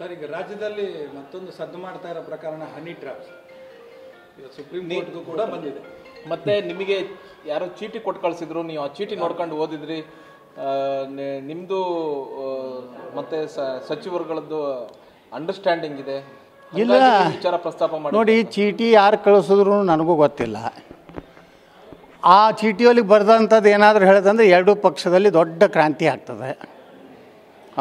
Sir, ಈಗ ರಾಜ್ಯದಲ್ಲಿ ಮತ್ತೊಂದು ಸದ್ದು ಮಾಡ್ತಾ ಇರೋ ಪ್ರಕರಣ ಹನಿ ಟ್ರ್ಯಾಪ್ಸ್ ಸುಪ್ರೀಂ ಕೋರ್ಟ್ಗೂ ಕೂಡ ಬಂದಿದೆ. ಮತ್ತೆ ನಿಮಗೆ ಯಾರೋ ಚೀಟಿ ಕೊಟ್ಟು ಕಳಿಸಿದ್ರು, ನೀವು ಆ ಚೀಟಿ ನೋಡ್ಕೊಂಡು ಓದಿದ್ರಿ, ನಿಮ್ಮದು ಮತ್ತೆ ಸಚಿವರುಗಳದ್ದು ಅಂಡರ್ಸ್ಟ್ಯಾಂಡಿಂಗ್ ಇದೆ ಇಲ್ಲ ವಿಚಾರ ಪ್ರಸ್ತಾಪ ಮಾಡಿ. ನೋಡಿ, ಚೀಟಿ ಯಾರು ಕಳಿಸಿದ್ರು ನನಗೂ ಗೊತ್ತಿಲ್ಲ. ಆ ಚೀಟಿಯಲ್ಲಿ ಬರೆದಂಥದ್ದು ಏನಾದರೂ ಹೇಳಿದಂದ್ರೆ ಎರಡೂ ಪಕ್ಷದಲ್ಲಿ ದೊಡ್ಡ ಕ್ರಾಂತಿ ಆಗ್ತದೆ.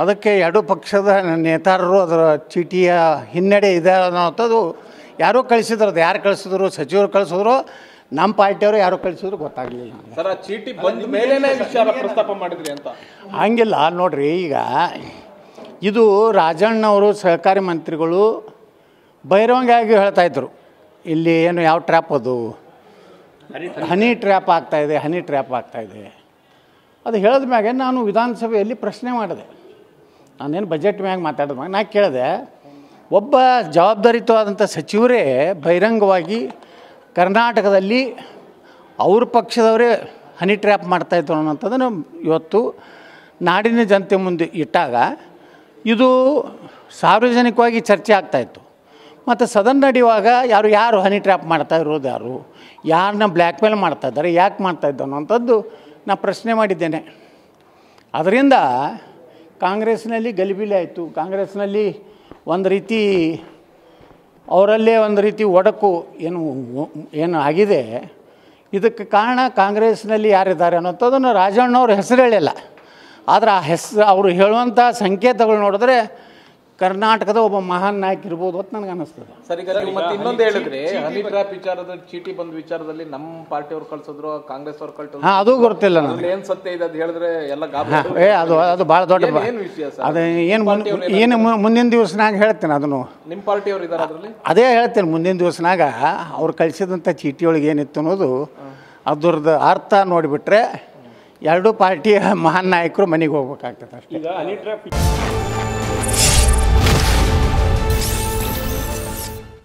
ಅದಕ್ಕೆ ಎರಡೂ ಪಕ್ಷದ ನೇತಾರರು ಅದರ ಚೀಟಿಯ ಹಿನ್ನಡೆ ಇದೆ ಅನ್ನೋಂಥದ್ದು ಯಾರೋ ಕಳಿಸಿದ್ರು. ಅದು ಯಾರು ಕಳಿಸಿದ್ರು, ಸಚಿವರು ಕಳಿಸಿದ್ರು, ನಮ್ಮ ಪಾರ್ಟಿಯವರು ಯಾರು ಕಳಿಸಿದ್ರು ಗೊತ್ತಾಗಲಿಲ್ಲ. ಸರ್, ಆ ಚೀಟಿ ಬಂದ ಮೇಲೆ ವಿಚಾರ ಪ್ರಸ್ತಾಪ ಮಾಡಿದ್ರಿ ಅಂತ ಹಂಗಿಲ್ಲ ನೋಡ್ರಿ. ಈಗ ಇದು ರಾಜಣ್ಣವರು ಸಹಕಾರಿ ಮಂತ್ರಿಗಳು ಬಹಿರಂಗವಾಗಿ ಹೇಳ್ತಾಯಿದ್ರು, ಇಲ್ಲಿ ಏನು ಯಾವ ಟ್ರ್ಯಾಪ್ ಅದು ಹನಿ ಟ್ರ್ಯಾಪ್ ಆಗ್ತಾಯಿದೆ, ಹನಿ ಟ್ರ್ಯಾಪ್ ಆಗ್ತಾಯಿದೆ. ಅದು ಹೇಳಿದ ಮ್ಯಾಗೆ ನಾನು ವಿಧಾನಸಭೆಯಲ್ಲಿ ಪ್ರಶ್ನೆ ಮಾಡಿದೆ. ನಾನೇನು ಬಜೆಟ್ ಮ್ಯಾಗ ಮಾತಾಡಿದ ನಾ ಕೇಳಿದೆ, ಒಬ್ಬ ಜವಾಬ್ದಾರಿಯುತವಾದಂಥ ಸಚಿವರೇ ಬಹಿರಂಗವಾಗಿ ಕರ್ನಾಟಕದಲ್ಲಿ ಅವ್ರ ಪಕ್ಷದವರೇ ಹನಿ ಟ್ರ್ಯಾಪ್ ಮಾಡ್ತಾಯಿದ್ರು ಅನ್ನೋಂಥದ್ದನ್ನು ಇವತ್ತು ನಾಡಿನ ಜನತೆ ಮುಂದೆ ಇಟ್ಟಾಗ ಇದು ಸಾರ್ವಜನಿಕವಾಗಿ ಚರ್ಚೆ ಆಗ್ತಾಯಿತ್ತು. ಮತ್ತು ಸದನ್ ನಡೆಯುವಾಗ ಯಾರು ಹನಿ ಟ್ರ್ಯಾಪ್ ಮಾಡ್ತಾ ಇರೋದು, ಯಾರನ್ನ ಬ್ಲ್ಯಾಕ್ ಮೇಲ್ ಮಾಡ್ತಾಯಿದ್ದಾರೆ, ಯಾಕೆ ಮಾಡ್ತಾಯಿದ್ದು ಅನ್ನೋಂಥದ್ದು ನಾ ಪ್ರಶ್ನೆ ಮಾಡಿದ್ದೇನೆ. ಅದರಿಂದ ಕಾಂಗ್ರೆಸ್ನಲ್ಲಿ ಗಲಿಬಿಲಿ ಆಯಿತು. ಕಾಂಗ್ರೆಸ್ನಲ್ಲಿ ಒಂದು ರೀತಿ ಅವರಲ್ಲೇ ಒಂದು ರೀತಿ ಒಡಕು ಏನು ಆಗಿದೆ. ಇದಕ್ಕೆ ಕಾರಣ ಕಾಂಗ್ರೆಸ್ನಲ್ಲಿ ಯಾರಿದ್ದಾರೆ ಅನ್ನೋಂಥದ್ದನ್ನು ರಾಜಣ್ಣವ್ರ ಹೆಸರು ಹೇಳಿಲ್ಲ. ಆದರೆ ಆ ಹೆಸರು ಅವರು ಹೇಳುವಂಥ ಸಂಕೇತಗಳು ನೋಡಿದ್ರೆ ಕರ್ನಾಟಕದ ಒಬ್ಬ ಮಹಾನ್ ನಾಯಕ ಇರ್ಬೋದು ಅಂತ ನನಗೆ ಅನ್ನಿಸ್ತದೆ. ಸರ್, ಈಗ ಮತ್ತೆ ಇನ್ನೊಂದು ಹೇಳಿದ್ರೆ ಹನಿ ಟ್ರ್ಯಾಪ್ ವಿಚಾರದಲ್ಲಿ, ಚೀಟಿ ಬಂದ ವಿಚಾರದಲ್ಲಿ ನಮ್ಮ ಪಾರ್ಟಿಯವ್ರು ಕಳ್ಸಿದ್ರು, ಕಾಂಗ್ರೆಸ್ ಅವ್ರು ಕಳ್ಸಿದ್ರು, ಅದು ಗೊತ್ತಿಲ್ಲ ನನಗೆ. ಏನು ಸತ್ಯ ಇದೆ ಅದು ಹೇಳಿದ್ರೆ ಎಲ್ಲ ಅದು ಭಾಳ ದೊಡ್ಡ ವಿಷಯ ಸರ್. ಅದು ಏನು ಮುಂದಿನ ದಿವಸನಾಗ ಹೇಳ್ತೇನೆ. ಅದನ್ನು ನಿಮ್ಮ ಪಾರ್ಟಿಯವ್ರು ಇದ್ದಾರೆ ಅದರಲ್ಲಿ, ಅದೇ ಹೇಳ್ತೇನೆ. ಮುಂದಿನ ದಿವಸನಾಗ ಅವ್ರು ಕಳಿಸಿದಂಥ ಚೀಟಿಯೊಳಗೆ ಏನಿತ್ತು ಅನ್ನೋದು ಅದ್ರದ್ದು ಅರ್ಥ ನೋಡಿಬಿಟ್ರೆ ಎರಡೂ ಪಾರ್ಟಿಯ ಮಹಾನ್ ನಾಯಕರು ಮನೆಗೆ ಹೋಗ್ಬೇಕಾಗ್ತದೆ ಅಷ್ಟೇ.